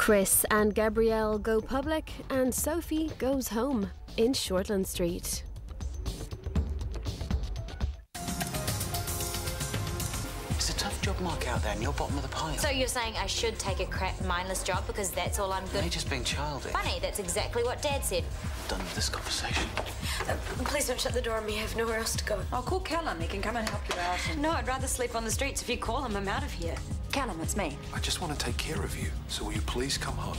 Chris and Gabrielle go public and Sophie goes home in Shortland Street. It's a tough job market out there and you're bottom of the pile. So you're saying I should take a crap, mindless job because that's all I'm good? You're just being childish. Funny, that's exactly what Dad said. Done with this conversation. Please don't shut the door on me. I have nowhere else to go. I'll call Callum. He can come and help you out. No, I'd rather sleep on the streets. If you call him, I'm out of here. Callum, it's me. I just want to take care of you, so will you please come home?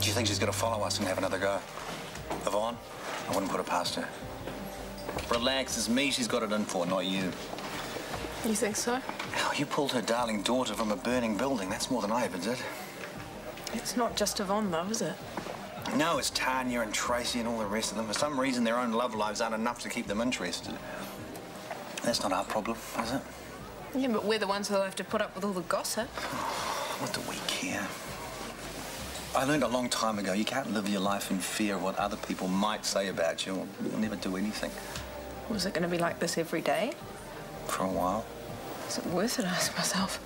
Do you think she's going to follow us and have another go? Yvonne? I wouldn't put it past her. Relax, it's me she's got it in for, not you. You think so? Oh, you pulled her darling daughter from a burning building. That's more than I ever did. It's not just Yvonne, though, is it? No, it's Tanya and Tracy and all the rest of them. For some reason, their own love lives aren't enough to keep them interested. That's not our problem, is it? Yeah, but we're the ones who'll have to put up with all the gossip. What do we care? I learned a long time ago, you can't live your life in fear of what other people might say about you, or you'll never do anything. Was it going to be like this every day? For a while. Is it worth it, I ask myself?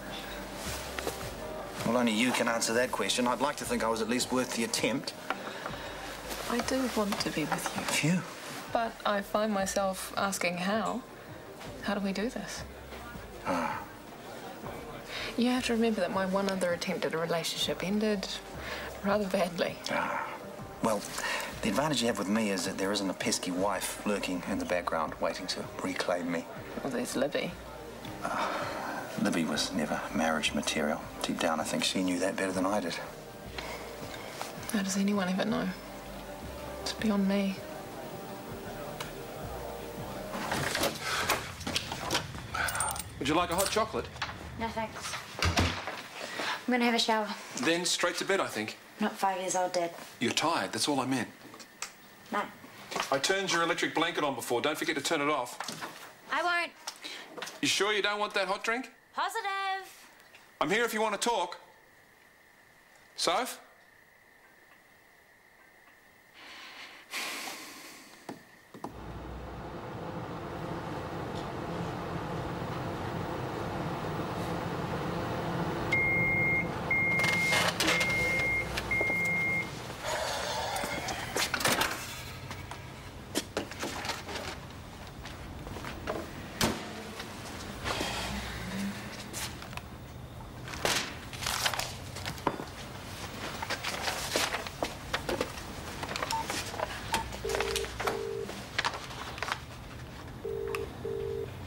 Well, only you can answer that question. I'd like to think I was at least worth the attempt. I do want to be with you. Phew. But I find myself asking how. How do we do this? You have to remember that my one other attempt at a relationship ended rather badly. Well, the advantage you have with me is that there isn't a pesky wife lurking in the background waiting to reclaim me. Well, there's Libby. Libby was never marriage material. Deep down, I think she knew that better than I did. How does anyone ever know? It's beyond me. Would you like a hot chocolate? No, thanks. I'm going to have a shower. Then straight to bed, I think. Not 5 years old, Dad. You're tired, that's all I meant. No. I turned your electric blanket on before. Don't forget to turn it off. I won't. You sure you don't want that hot drink? Positive. I'm here if you want to talk. Soph?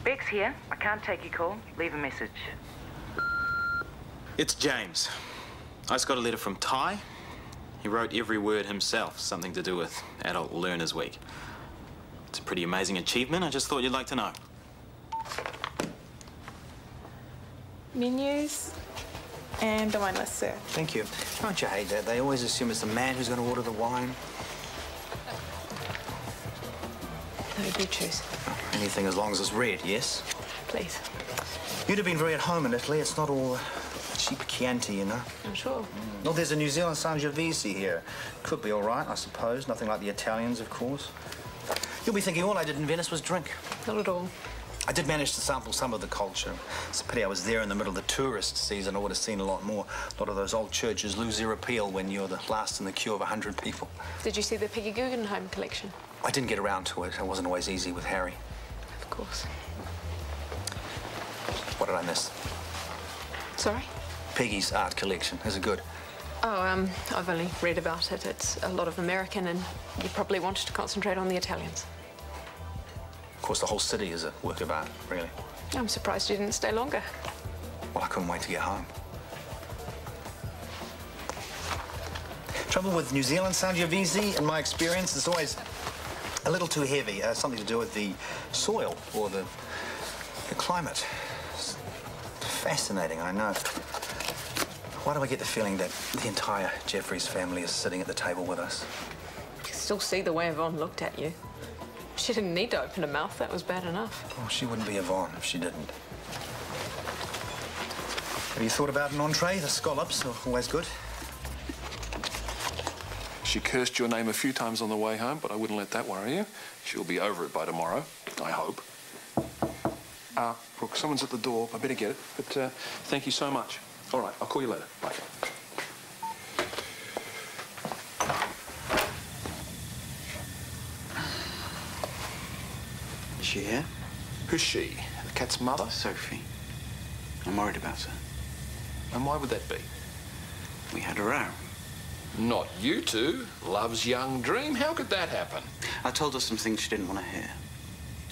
Beck's here. I can't take your call. Leave a message. It's James. I just got a letter from Ty. He wrote every word himself, something to do with Adult Learners Week. It's a pretty amazing achievement. I just thought you'd like to know. Menus and the wine list, sir. Thank you. Don't you hate that? They always assume it's the man who's going to order the wine. No, you choose. Anything as long as it's red, yes? Please. You'd have been very at home in Italy. It's not all cheap Chianti, you know. I'm sure. Well, there's a New Zealand Sangiovese here. Could be all right, I suppose. Nothing like the Italians, of course. You'll be thinking all I did in Venice was drink. Not at all. I did manage to sample some of the culture. It's a pity I was there in the middle of the tourist season. I would have seen a lot more. A lot of those old churches lose their appeal when you're the last in the queue of 100 people. Did you see the Peggy Guggenheim collection? I didn't get around to it. It wasn't always easy with Harry. Of course. What did I miss? Sorry? Peggy's art collection. Is it good? Oh, I've only read about it. It's a lot of American, and you probably wanted to concentrate on the Italians. Of course, the whole city is a work of art, really. I'm surprised you didn't stay longer. Well, I couldn't wait to get home. Trouble with New Zealand Sangiovese, in my experience, it's always a little too heavy. Something to do with the soil or the climate. It's fascinating, I know. Why do I get the feeling that the entire Jeffries family is sitting at the table with us? Because still see the way Yvonne looked at you. She didn't need to open her mouth. That was bad enough. Well, she wouldn't be Yvonne if she didn't. Have you thought about an entree? The scallops are always good. She cursed your name a few times on the way home, but I wouldn't let that worry you. She'll be over it by tomorrow, I hope. Brooke, someone's at the door. I better get it. But thank you so much. All right, I'll call you later. Bye. Is she here? Who's she? The cat's mother? Sophie. I'm worried about her. And why would that be? We had a row. Not you two. Love's young dream. How could that happen? I told her some things she didn't want to hear.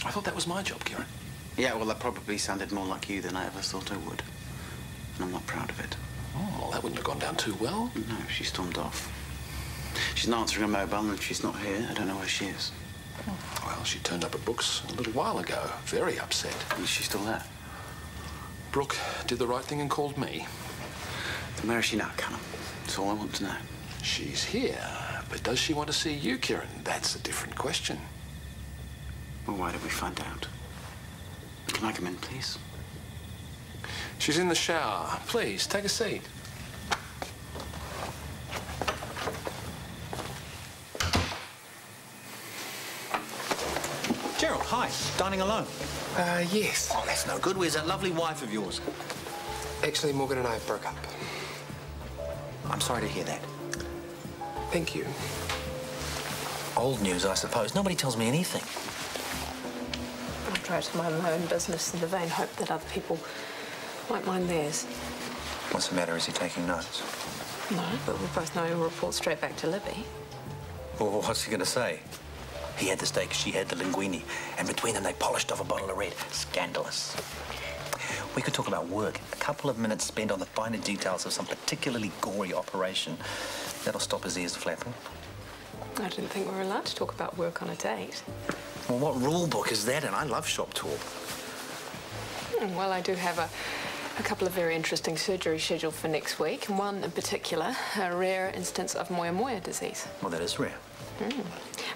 I thought that was my job, Kieran. Yeah, well, that probably sounded more like you than I ever thought I would. And I'm not proud of it. Oh, well, that wouldn't have gone down too well. No, she stormed off. She's not answering her mobile, and if she's not here, I don't know where she is. Well, she turned up at Brooks a little while ago. Very upset. Is she still there? Brooke did the right thing and called me. Then where is she now, Callum? That's all I want to know. She's here, but does she want to see you, Kieran? That's a different question. Well, why did we find out? Can I come in, please? She's in the shower. Please, take a seat. Gerald, hi. Dining alone? Yes. Oh, that's no good. Where's that lovely wife of yours? Actually, Morgan and I broke up. I'm sorry to hear that. Thank you. Old news, I suppose. Nobody tells me anything. I try to mind my own business in the vain hope that other people might mind theirs. What's the matter? Is he taking notes? No, but we both know he'll report straight back to Libby. Well, what's he going to say? He had the steak, she had the linguine, and between them they polished off a bottle of red. Scandalous. We could talk about work. A couple of minutes spent on the finer details of some particularly gory operation. That'll stop his ears flapping. I didn't think we were allowed to talk about work on a date. Well, what rule book is that in? I love shop talk. Well, I do have a couple of very interesting surgeries scheduled for next week, and one in particular, a rare instance of moya moya disease. Well, that is rare.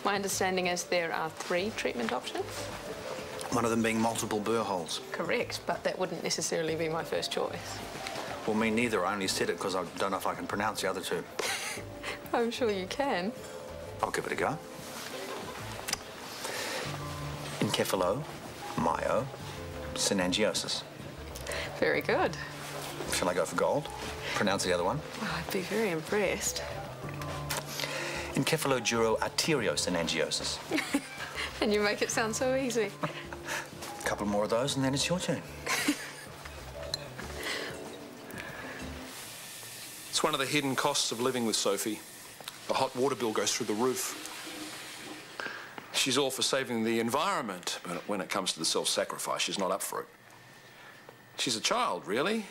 My understanding is there are 3 treatment options. One of them being multiple burr holes. Correct, but that wouldn't necessarily be my first choice. Well, me neither. I only said it because I don't know if I can pronounce the other 2. I'm sure you can. I'll give it a go. Encephalo, myo, synangiosis. Very good. Shall I go for gold? Pronounce the other one. Oh, I'd be very impressed. Encephaloduro-arteriosynangiosis. And you make it sound so easy. A couple more of those and then it's your turn. It's one of the hidden costs of living with Sophie. The hot water bill goes through the roof. She's all for saving the environment, but when it comes to the self-sacrifice, she's not up for it. She's a child, really.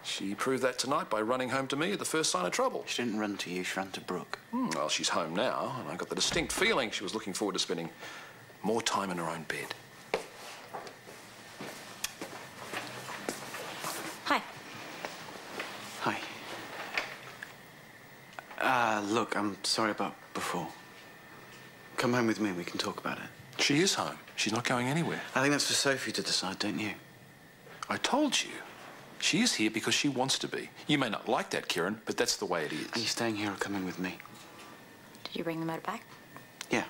She proved that tonight by running home to me at the first sign of trouble. She didn't run to you, she ran to Brooke. Well, she's home now, and I got the distinct feeling she was looking forward to spending more time in her own bed. Hi. Hi. Look, I'm sorry about before. Come home with me and we can talk about it. She is home. She's not going anywhere. I think that's for Sophie to decide, don't you? I told you. She is here because she wants to be. You may not like that, Kieran, but that's the way it is. Are you staying here or coming with me? Did you bring the motor back? Yeah.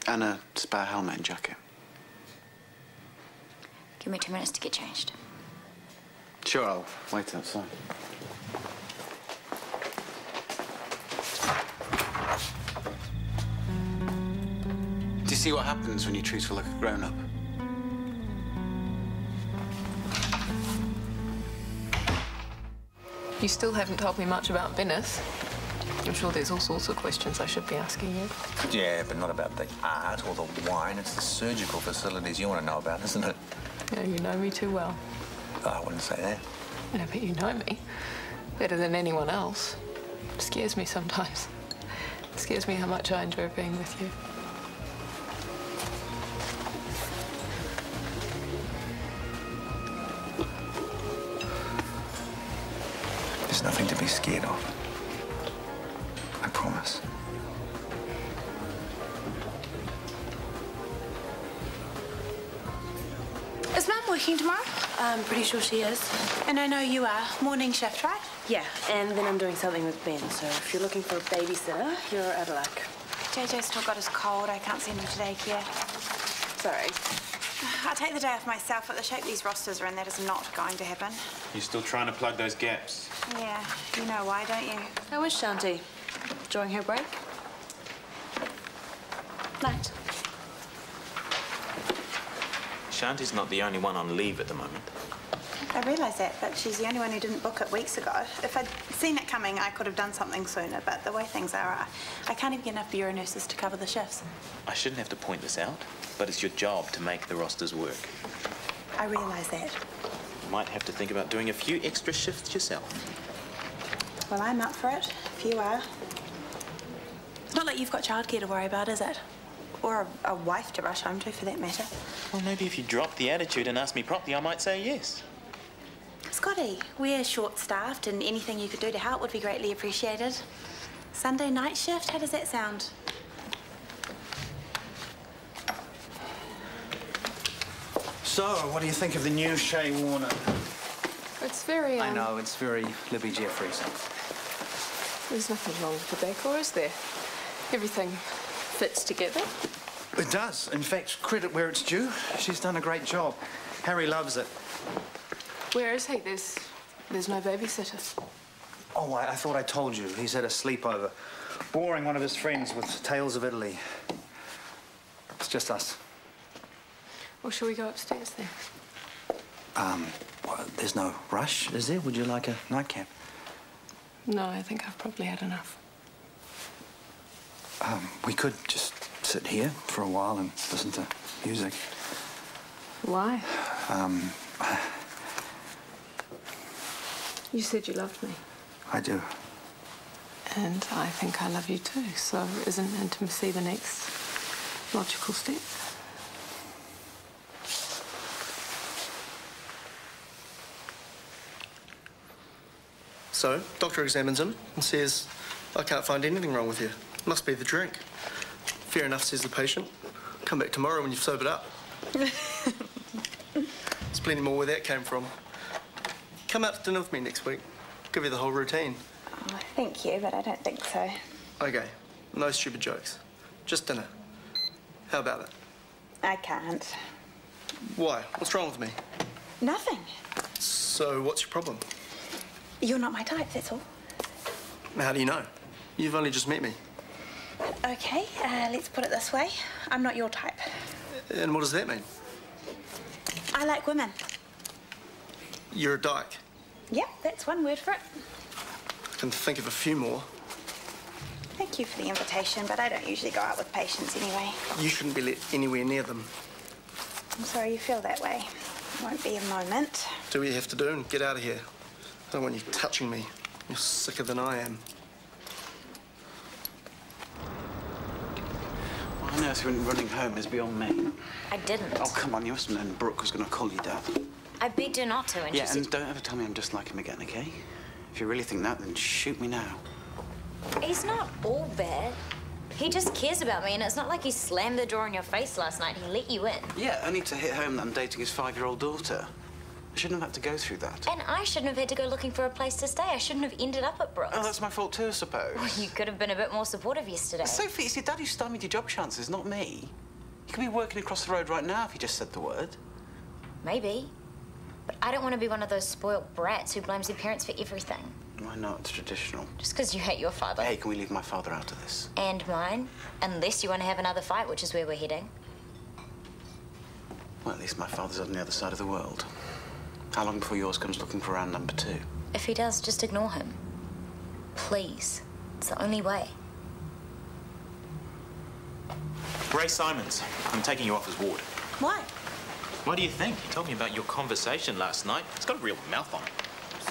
And a spare helmet and jacket. Give me 2 minutes to get changed. Sure, I'll wait outside. Do you see what happens when you treat her like a grown-up? You still haven't told me much about Venice. I'm sure there's all sorts of questions I should be asking you. Yeah, but not about the art or the wine. It's the surgical facilities you want to know about, isn't it? Yeah, you know me too well. Oh, I wouldn't say that. Yeah, but you know me better than anyone else. It scares me sometimes. It scares me how much I enjoy being with you. There's nothing to be scared of. I promise. working tomorrow? I'm pretty sure she is. And I know you are. Morning shift, right? Yeah, and then I'm doing something with Ben, so if you're looking for a babysitter, you're out of luck. JJ's still got his cold. I can't send him to daycare. Sorry. I'll take the day off myself, but the shape these rosters are in, that is not going to happen. You're still trying to plug those gaps? Yeah, you know why, don't you? How is Shanti? Enjoying her break? Night. Shanti's not the only one on leave at the moment. I realise that, but she's the only one who didn't book it weeks ago. If I'd seen it coming, I could have done something sooner, but the way things are, I can't even get enough bureau nurses to cover the shifts. I shouldn't have to point this out, but it's your job to make the rosters work. I realise that. You might have to think about doing a few extra shifts yourself. Well, I'm up for it, if you are. It's not like you've got childcare to worry about, is it? Or a wife to rush home to, for that matter. Well, maybe if you dropped the attitude and asked me properly, I might say yes. Scotty, we're short-staffed and anything you could do to help would be greatly appreciated. Sunday night shift, how does that sound? So, what do you think of the new Shea Warner? It's very, I know, it's very Libby Jeffries. There's nothing wrong with the decor, is there? Everything fits together. It does. In fact, credit where it's due. She's done a great job. Harry loves it. Where is he? There's no babysitter. Oh, I thought I told you. He's at a sleepover, boring one of his friends with tales of Italy. It's just us. Well, shall we go upstairs then? Well, there's no rush, is there? Would you like a nightcap? No, I think I've probably had enough. We could just sit here for a while and listen to music. Why? You said you loved me. I do. And I think I love you too, so isn't intimacy the next logical step? So, doctor examines him and says, I can't find anything wrong with you. Must be the drink. Fair enough, says the patient. Come back tomorrow when you've sobered up. There's plenty more where that came from. Come out to dinner with me next week. Give you the whole routine. Oh, thank you, but I don't think so. Okay, no stupid jokes. Just dinner. How about it? I can't. Why? What's wrong with me? Nothing. So, what's your problem? You're not my type, that's all. How do you know? You've only just met me. Okay, let's put it this way. I'm not your type. And what does that mean? I like women. You're a dyke. Yep, that's one word for it. I can think of a few more. Thank you for the invitation, but I don't usually go out with patients anyway. You shouldn't be let anywhere near them. I'm sorry you feel that way. Won't be a moment. Do what you have to do and get out of here. I don't want you touching me. You're sicker than I am. Why on earth you went running home is beyond me. I didn't. Oh, come on, you must have known Brooke was going to call you Dad. I begged her not to, and Yeah, she said... and don't ever tell me I'm just like him again, okay? If you really think that, then shoot me now. He's not all bad. He just cares about me, and it's not like he slammed the door in your face last night. He let you in. Yeah, only to hit home that I'm dating his 5-year-old daughter. I shouldn't have had to go through that. And I shouldn't have had to go looking for a place to stay. I shouldn't have ended up at Brooks. Oh, that's my fault too, I suppose. Well, you could have been a bit more supportive yesterday. Sophie, it's your dad who stymied your job chances, not me. You could be working across the road right now if you just said the word. Maybe. But I don't want to be one of those spoilt brats who blames their parents for everything. Why not? It's traditional. Just because you hate your father. Hey, can we leave my father out of this? And mine. Unless you want to have another fight, which is where we're heading. Well, at least my father's on the other side of the world. How long before yours comes looking for round number 2? If he does, just ignore him. Please. It's the only way. Ray Simons, I'm taking you off his ward. Why? What do you think? He told me about your conversation last night. It's got a real mouth on it.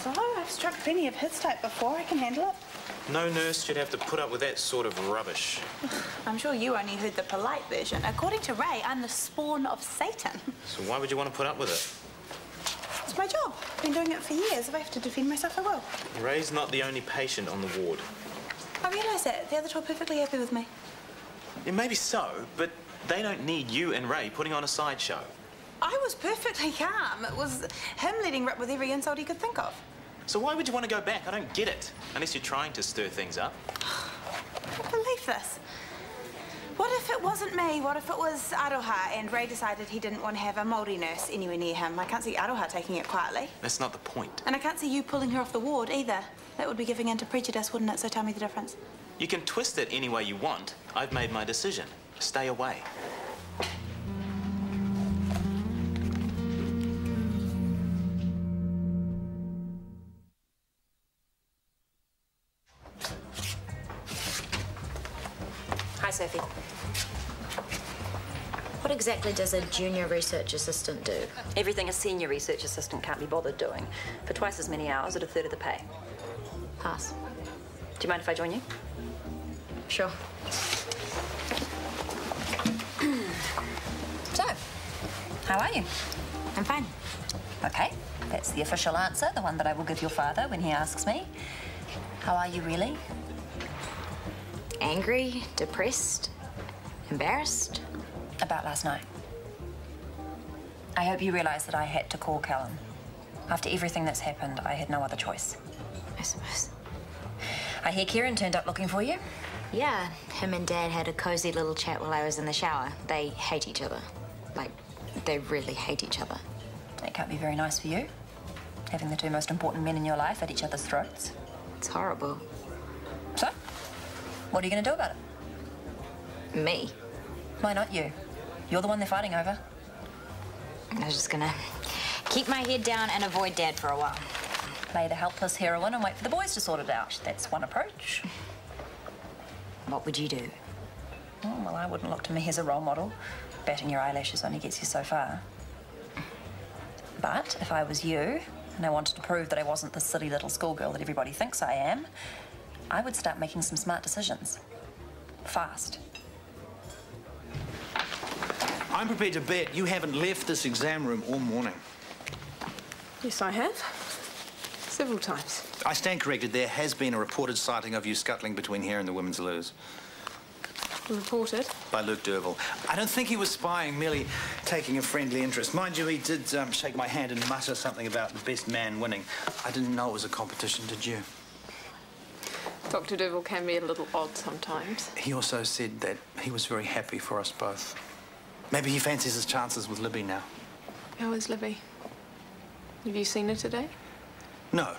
So, I've struck plenty of his type before. I can handle it. No nurse should have to put up with that sort of rubbish. I'm sure you only heard the polite version. According to Ray, I'm the spawn of Satan. So why would you want to put up with it? It's my job. I've been doing it for years. If I have to defend myself, I will. Ray's not the only patient on the ward. I realise that. The other two are perfectly happy with me. Yeah, maybe so, but they don't need you and Ray putting on a sideshow. I was perfectly calm. It was him letting rip with every insult he could think of. So why would you want to go back? I don't get it. Unless you're trying to stir things up. I can't believe this. What if it wasn't me? What if it was Aroha and Ray decided he didn't want to have a Māori nurse anywhere near him? I can't see Aroha taking it quietly. That's not the point. And I can't see you pulling her off the ward either. That would be giving in to prejudice, wouldn't it? So tell me the difference. You can twist it any way you want. I've made my decision. Stay away. Hi, Sophie. What exactly does a junior research assistant do? Everything a senior research assistant can't be bothered doing. For twice as many hours at a third of the pay. Pass. Do you mind if I join you? Sure. So, how are you? I'm fine. Okay, that's the official answer, the one that I will give your father when he asks me. How are you really? Angry, depressed, embarrassed. About last night. I hope you realise that I had to call Callum. After everything that's happened, I had no other choice. I suppose. I hear Kieran turned up looking for you. Yeah, him and Dad had a cosy little chat while I was in the shower. They hate each other. Like, they really hate each other. It can't be very nice for you, having the two most important men in your life at each other's throats. It's horrible. So, what are you going to do about it? Me? Why not you? You're the one they're fighting over. I was just gonna keep my head down and avoid Dad for a while. Play the helpless heroine and wait for the boys to sort it out. That's one approach. What would you do? Oh, well, I wouldn't look to me as a role model. Batting your eyelashes only gets you so far. But if I was you, and I wanted to prove that I wasn't the silly little schoolgirl that everybody thinks I am, I would start making some smart decisions. Fast. I'm prepared to bet you haven't left this exam room all morning. Yes, I have. Several times. I stand corrected. There has been a reported sighting of you scuttling between here and the women's loos. Reported? By Luke Derville. I don't think he was spying, merely taking a friendly interest. Mind you, he did shake my hand and mutter something about the best man winning. I didn't know it was a competition, did you? Dr. Derville can be a little odd sometimes. He also said that he was very happy for us both. Maybe he fancies his chances with Libby now. How is Libby? Have you seen her today? No.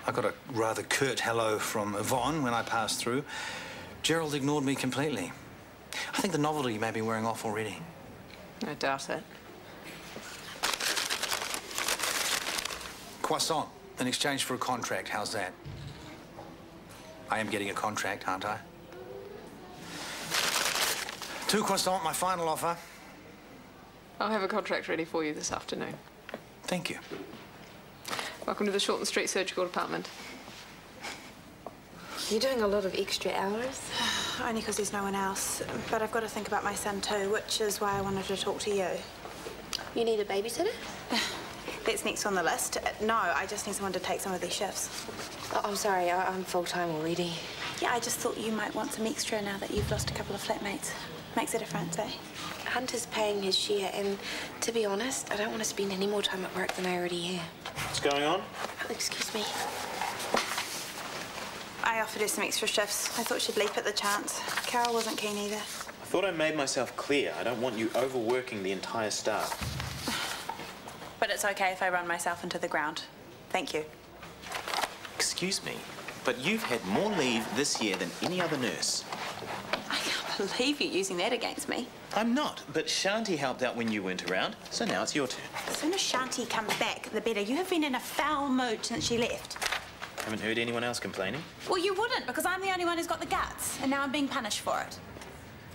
I got a rather curt hello from Yvonne when I passed through. Gerald ignored me completely. I think the novelty may be wearing off already. I doubt it. Croissant, in exchange for a contract. How's that? I am getting a contract, aren't I? 2 croissant, my final offer. I'll have a contract ready for you this afternoon. Thank you. Welcome to the Shortland Street Surgical Department. You're doing a lot of extra hours. Only because there's no one else. But I've got to think about my son too, which is why I wanted to talk to you. You need a babysitter? That's next on the list. No, I just need someone to take some of these shifts. Oh, I'm sorry, I'm full-time already. Yeah, I just thought you might want some extra now that you've lost a couple of flatmates. Makes a difference, eh? Hunter's paying his share, and to be honest, I don't want to spend any more time at work than I already am. What's going on? Oh, excuse me. I offered her some extra shifts. I thought she'd leap at the chance. Carol wasn't keen either. I thought I made myself clear. I don't want you overworking the entire staff. But it's okay if I run myself into the ground. Thank you. Excuse me, but you've had more leave this year than any other nurse. I can't believe you're using that against me. I'm not, but Shanti helped out when you weren't around, so now it's your turn. As soon as Shanti comes back, the better. You have been in a foul mood since she left. Haven't heard anyone else complaining? Well, you wouldn't, because I'm the only one who's got the guts, and now I'm being punished for it.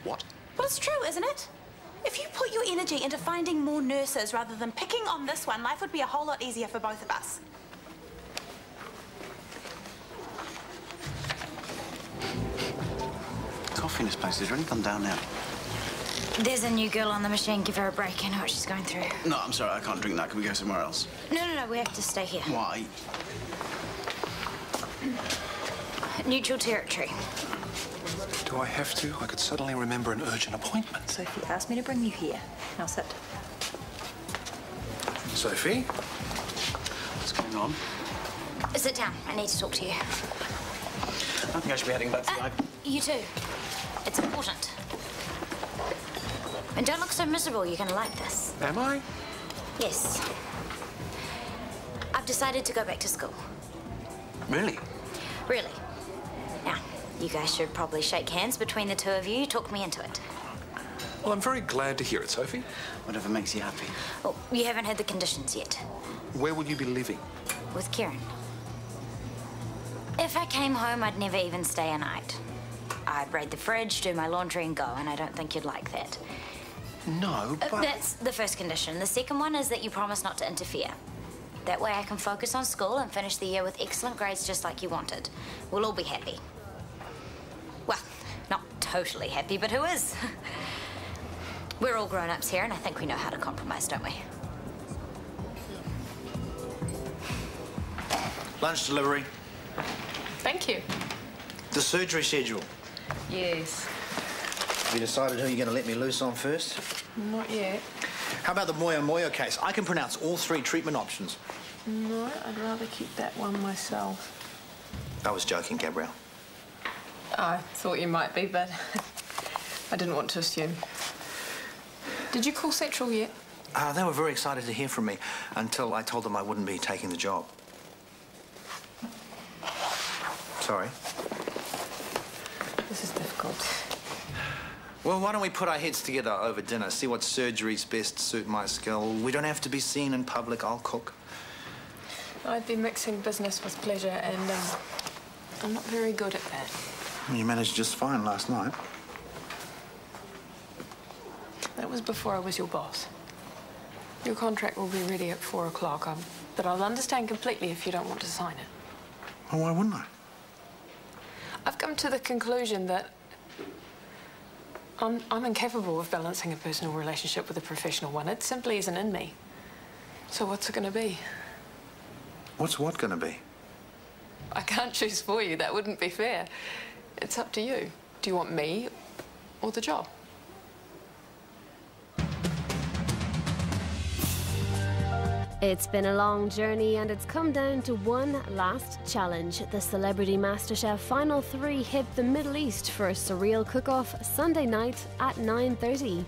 What? Well, it's true, isn't it? If you put your energy into finding more nurses rather than picking on this one, life would be a whole lot easier for both of us. Coffee in this place. Is there any gone down now? There's a new girl on the machine. Give her a break. I know what she's going through. No, I'm sorry. I can't drink that. Can we go somewhere else? No. We have to stay here. Why? Neutral territory. Do I have to? I could suddenly remember an urgent appointment. Sophie asked me to bring you here. Now sit. Sophie? What's going on? Sit down. I need to talk to you. I think I should be heading back to the... You too. It's important. And don't look so miserable. You're going to like this. Am I? Yes. I've decided to go back to school. Really? Really. Now, you guys should probably shake hands between the two of you. You talked me into it. Well, I'm very glad to hear it, Sophie. Whatever makes you happy. Well, you haven't heard the conditions yet. Where will you be living? With Kieran. If I came home, I'd never even stay a night. I'd raid the fridge, do my laundry and go, and I don't think you'd like that. No, but... That's the first condition. The second one is that you promise not to interfere. That way I can focus on school and finish the year with excellent grades just like you wanted. We'll all be happy. Well, not totally happy, but who is? We're all grown-ups here, and I think we know how to compromise, don't we? Lunch delivery. Thank you. The surgery schedule. Yes. Have you decided who you're going to let me loose on first? Not yet. How about the Moyo case? I can pronounce all 3 treatment options. No, I'd rather keep that one myself. I was joking, Gabrielle. I thought you might be, but I didn't want to assume. Did you call Central yet? They were very excited to hear from me until I told them I wouldn't be taking the job. Sorry. This is difficult. Well, why don't we put our heads together over dinner, see what surgeries best suit my skill. We don't have to be seen in public. I'll cook. I'd be mixing business with pleasure, and I'm not very good at that. You managed just fine last night. That was before I was your boss. Your contract will be ready at 4 o'clock, but I'll understand completely if you don't want to sign it. Well, why wouldn't I? I've come to the conclusion that I'm incapable of balancing a personal relationship with a professional one. It simply isn't in me. So what's it going to be? What's what going to be? I can't choose for you. That wouldn't be fair. It's up to you. Do you want me or the job? It's been a long journey and it's come down to one last challenge. The Celebrity MasterChef Final 3 hit the Middle East for a surreal cook-off Sunday night at 9:30.